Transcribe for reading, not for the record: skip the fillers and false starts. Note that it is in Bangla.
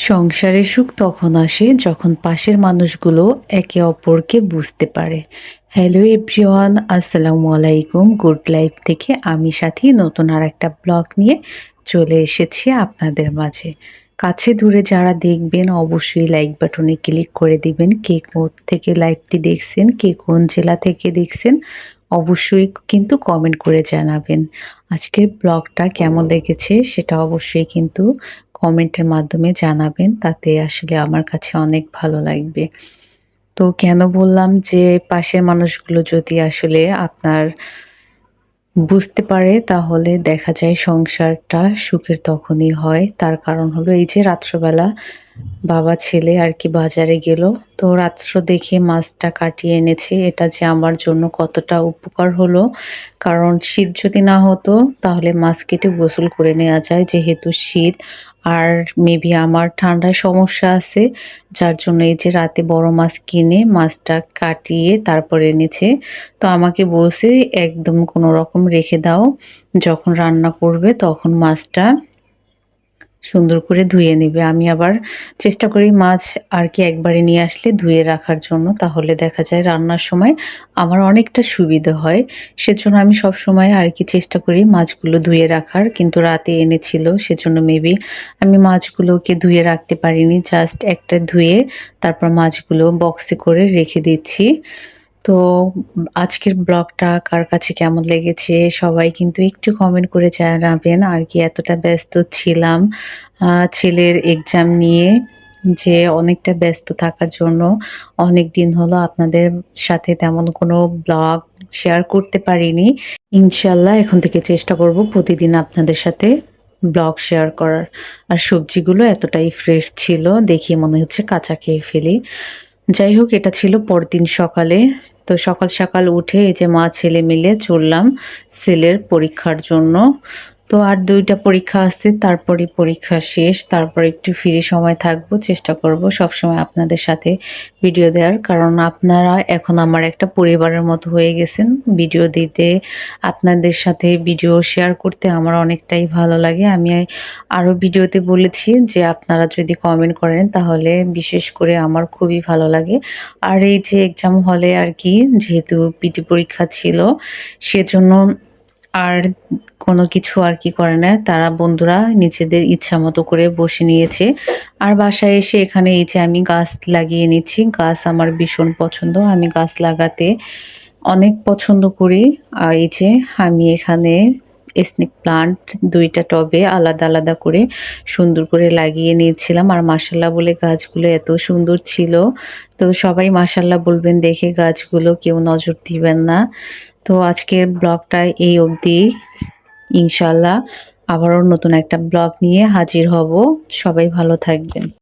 সংসারের সুখ তখন আসে যখন পাশের মানুষগুলো একে অপরকে বুঝতে পারে। হ্যালো এভরিওয়ান, আসসালামু আলাইকুম। গুড লাইফ থেকে আমি সাথী নতুন আর একটা ব্লগ নিয়ে চলে এসেছি আপনাদের মাঝে। কাছে দূরে যারা দেখবেন অবশ্যই লাইক বাটনে ক্লিক করে দিবেন। কে থেকে লাইভটি দেখছেন, কে কোন জেলা থেকে দেখছেন অবশ্যই কিন্তু কমেন্ট করে জানাবেন। আজকের ব্লগটা কেমন লেগেছে সেটা অবশ্যই কিন্তু কমেন্টের মাধ্যমে জানাবেন, তাতে আসলে আমার কাছে অনেক ভালো লাগবে। তো কেন বললাম যে পাশের মানুষগুলো যদি আসলে আপনার বুঝতে পারে তাহলে দেখা যায় সংসারটা সুখের তখনই হয়। তার কারণ হলো এই যে রাত্রবেলা বাবা ছেলে আর কি বাজারে গেল, তো রাত্র দেখে মাছটা কাটিয়ে এনেছে। এটা যে আমার জন্য কতটা উপকার হলো, কারণ শীত যদি না হতো তাহলে মাছ কেটে গোসল করে নেওয়া যায়, যেহেতু শীত আর মেবি আমার ঠান্ডায় সমস্যা আছে, যার জন্য এই যে রাতে বড় মাছ কিনে মাছটা কাটিয়ে তারপর এনেছে। তো আমাকে বলছে একদম কোনো রকম রেখে দাও, যখন রান্না করবে তখন মাছটা সুন্দর করে ধুয়ে নিবে। আমি আবার চেষ্টা করি মাছ আর কি একবারে নিয়ে আসলে ধুয়ে রাখার জন্য, তাহলে দেখা যায় রান্নার সময় আমার অনেকটা সুবিধা হয়। সেজন্য আমি সবসময় আর কি চেষ্টা করি মাছগুলো ধুয়ে রাখার, কিন্তু রাতে এনেছিল সেজন্য মেবি আমি মাছগুলোকে ধুয়ে রাখতে পারিনি। জাস্ট একটা ধুয়ে তারপর মাছগুলো বক্সে করে রেখে দিচ্ছি। তো আজকের ব্লগটা কার কাছে কেমন লেগেছে সবাই কিন্তু একটু কমেন্ট করে জানাবেন। আর কি এতটা ব্যস্ত ছিলাম ছেলের এক্সাম নিয়ে, যে অনেকটা ব্যস্ত থাকার জন্য অনেক দিন হলো আপনাদের সাথে তেমন কোনো ব্লগ শেয়ার করতে পারিনি। ইনশাল্লাহ এখন থেকে চেষ্টা করব প্রতিদিন আপনাদের সাথে ব্লগ শেয়ার করার। আর সবজিগুলো এতটাই ফ্রেশ ছিল, দেখি মনে হচ্ছে কাঁচা খেয়ে ফেলি। যাই হোক, এটা ছিল পরদিন সকালে। তো সকাল সকাল উঠে এই যে মা ছেলে মিলে চললাম ছেলের পরীক্ষার জন্য। তো আর ২টা পরীক্ষা আছে, তারপরই পরীক্ষা শেষ। তারপর একটু ফ্রি সময় থাকবো, চেষ্টা করব সবসময় আপনাদের সাথে ভিডিও দেওয়ার, কারণ আপনারা এখন আমার একটা পরিবারের মতো হয়ে গেছেন। ভিডিও দিতে, আপনাদের সাথে ভিডিও শেয়ার করতে আমার অনেকটাই ভালো লাগে। আমি আরও ভিডিওতে বলেছি যে আপনারা যদি কমেন্ট করেন তাহলে বিশেষ করে আমার খুবই ভালো লাগে। আর এই যে এক্সাম হলে আর কি যেহেতু পিটি পরীক্ষা ছিল, সেজন্য আর কোনো কিছু আর কি করে না, তারা বন্ধুরা নিজেদের ইচ্ছা মতো করে বসে নিয়েছে। আর বাসায় এসে এখানে এই যে আমি গাছ লাগিয়ে নিচ্ছি। গাছ আমার ভীষণ পছন্দ, আমি গাছ লাগাতে অনেক পছন্দ করি। আর এই যে আমি এখানে স্নেক প্লান্ট ২টা টবে আলাদা আলাদা করে সুন্দর করে লাগিয়ে নিয়েছিলাম। আর মাশাল্লাহ বলে গাছগুলো এত সুন্দর ছিল। তো সবাই মাশাল্লাহ বলবেন দেখে গাছগুলো, কেউ নজর দিবেন না। তো আজকের ব্লগটা এই অবধি। ইনশাল্লাহ আবারও নতুন একটা ব্লগ নিয়ে হাজির হব। সবাই ভালো থাকবেন।